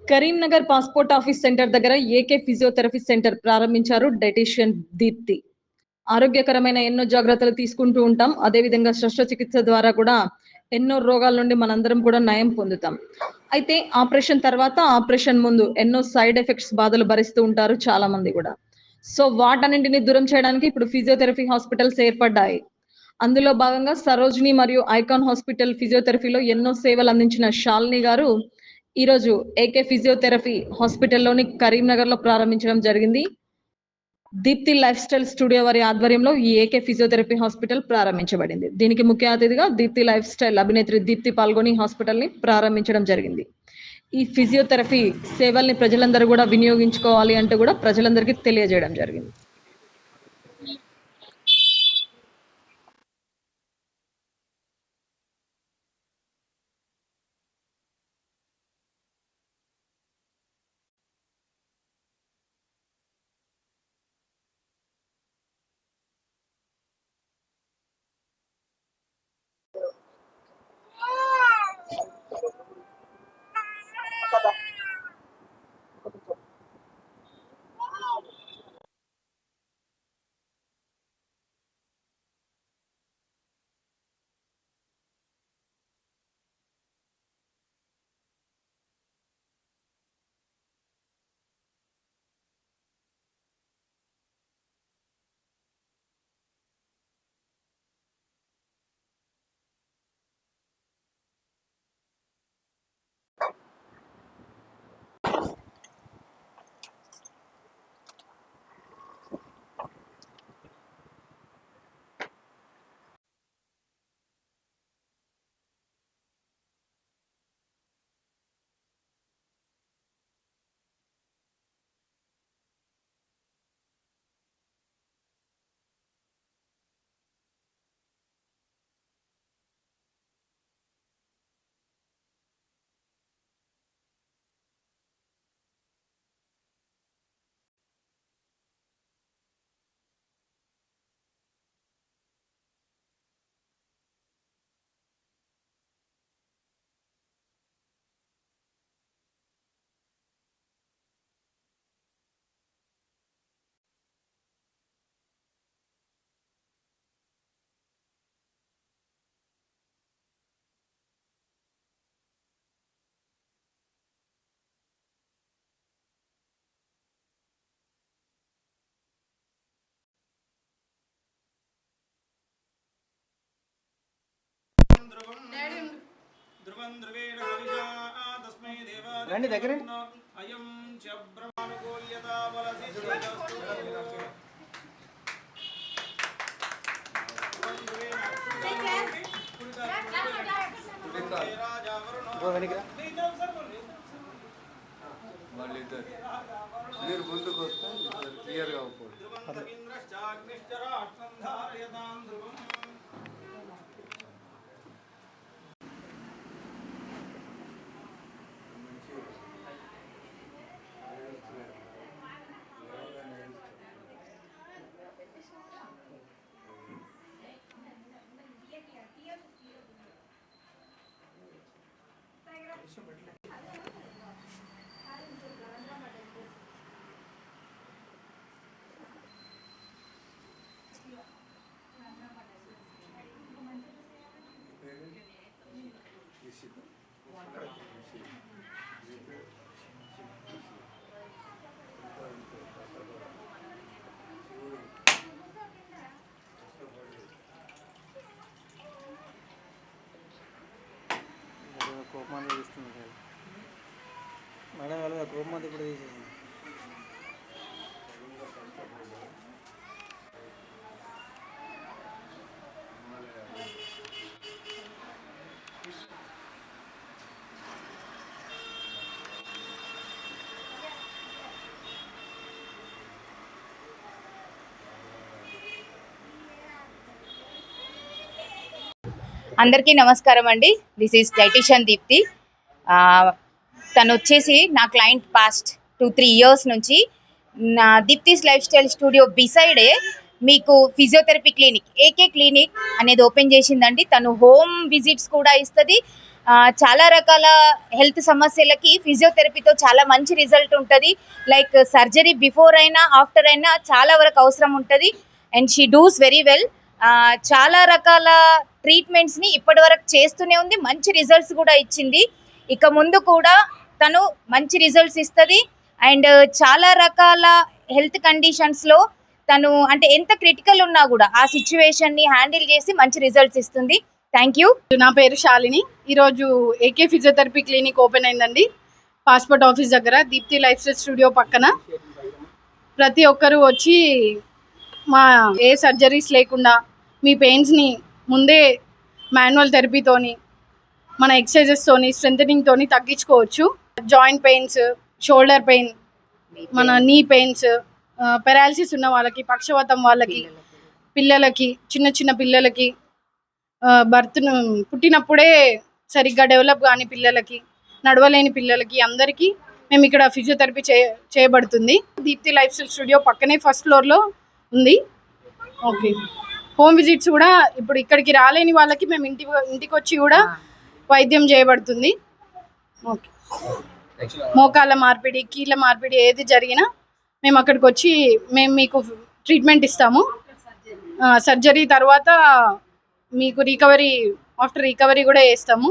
Karimnagar passport office centre దగ్గర AK physiotherapy centre ప్రారంభించారు dietitian Deepti. ఆరోగ్యకరమైన ఎన్నో జాగ్రత్తలు తీసుకుంటూ ఉంటాం. అదేవిధంగా శస్త్రచికిత్స ద్వారా కూడా ఎన్నో రోగాల నుండి మనందరం కూడా నయం పొందుతాం. అయితే ఆపరేషన్ తర్వాత, ఆపరేషన్ ముందు ఎన్నో సైడ్ ఎఫెక్ట్స్ బాధలు భరిస్తూ ఉంటారు చాలా మంది కూడా. సో వాటన్నింటిని దూరం చేయడానికి ఇప్పుడు ఫిజియోథెరపీ హాస్పిటల్స్ ఏర్పడ్డాయి. అందులో భాగంగా సరోజిని మరియు ఐకాన్ హాస్పిటల్ ఫిజియోథెరపీలో ఎన్నో సేవలు అందించిన శాలిని గారు ఈరోజు ఏకే ఫిజియోథెరపీ హాస్పిటల్లోని కరీంనగర్లో ప్రారంభించడం జరిగింది. దీప్తి లైఫ్ స్టైల్ స్టూడియో వారి ఆధ్వర్యంలో ఈ ఏకే ఫిజియోథెరపీ హాస్పిటల్ ప్రారంభించబడింది. దీనికి ముఖ్య అతిథిగా దీప్తి లైఫ్ స్టైల్ అభినేత్రి దీప్తి పాల్గొని హాస్పిటల్ని ప్రారంభించడం జరిగింది. ఈ ఫిజియోథెరపీ సేవల్ని ప్రజలందరూ కూడా వినియోగించుకోవాలి అంటూ కూడా ప్రజలందరికీ తెలియజేయడం జరిగింది. రండి దగ్గర అయం చ బ్రహ్మానుకూల్యతా బలసి శ్రీరస్తు మీరు ముందుకు వస్తే క్లియర్గా అవుతుంది. కోపం తీస్తుంది మేడం వాళ్ళ కోపం అంతా ఇప్పుడు తీసేసింది. అందరికీ నమస్కారం అండి. This is dietitian Deepti. తను వచ్చేసి నా క్లయింట్ పాస్ట్ 2-3 ఇయర్స్ నుంచి నా దీప్తిస్ లైఫ్ స్టైల్ స్టూడియో బిసైడే మీకు ఫిజియోథెరపీ క్లినిక్ ఏకే క్లినిక్ అనేది ఓపెన్ చేసిందండి. తను హోమ్ విజిట్స్ కూడా ఇస్తుంది. చాలా రకాల హెల్త్ సమస్యలకి ఫిజియోథెరపీతో చాలా మంచి రిజల్ట్ ఉంటుంది. లైక్ సర్జరీ బిఫోర్ అయినా ఆఫ్టర్ అయినా చాలా వరకు అవసరం ఉంటుంది. And she does very well. చాలా రకాల ట్రీట్మెంట్స్ని ఇప్పటి వరకు చేస్తూనే ఉంది, మంచి రిజల్ట్స్ కూడా ఇచ్చింది. ఇక ముందు కూడా తను మంచి రిజల్ట్స్ ఇస్తుంది. అండ్ చాలా రకాల హెల్త్ కండిషన్స్లో తను అంటే ఎంత క్రిటికల్ ఉన్నా కూడా ఆ సిచ్యువేషన్ని హ్యాండిల్ చేసి మంచి రిజల్ట్స్ ఇస్తుంది. Thank you. నా పేరు శాలిని. ఈరోజు ఏకే ఫిజియోథెరపీ క్లినిక్ ఓపెన్ అయిందండి పాస్పోర్ట్ ఆఫీస్ దగ్గర, దీప్తి లైఫ్ స్టైల్ స్టూడియో పక్కన. ప్రతి ఒక్కరూ వచ్చి మా ఏ సర్జరీస్ లేకుండా మీ పెయిన్స్ని ముందే మాన్యువల్ థెరపీతోని మన ఎక్సర్సైజెస్తోని స్ట్రెంథనింగ్తోని తగ్గించుకోవచ్చు. జాయింట్ పెయిన్స్, షోల్డర్ పెయిన్, మన నీ పెయిన్స్, పెరాలసిస్ ఉన్న వాళ్ళకి, పక్షవాతం వాళ్ళకి, పిల్లలకి, చిన్న చిన్న పిల్లలకి, పుట్టినప్పుడే సరిగ్గా డెవలప్ కాని పిల్లలకి, నడవలేని పిల్లలకి, అందరికీ మేము ఇక్కడ ఫిజియోథెరపీ చేయబడుతుంది. దీప్తి లైఫ్ స్టైల్ స్టూడియో పక్కనే ఫస్ట్ ఫ్లోర్లో ఉంది. ఓకే. హోమ్ విజిట్స్ కూడా ఇప్పుడు ఇక్కడికి రాలేని వాళ్ళకి మేము ఇంటికి వచ్చి కూడా వైద్యం చేయబడుతుంది. ఓకే. మోకాళ్ళ మార్పిడి, కీళ్ళ మార్పిడి ఏది జరిగినా మేము అక్కడికి వచ్చి మేము మీకు ట్రీట్మెంట్ ఇస్తాము. సర్జరీ తర్వాత మీకు ఆఫ్టర్ రికవరీ కూడా చేస్తాము.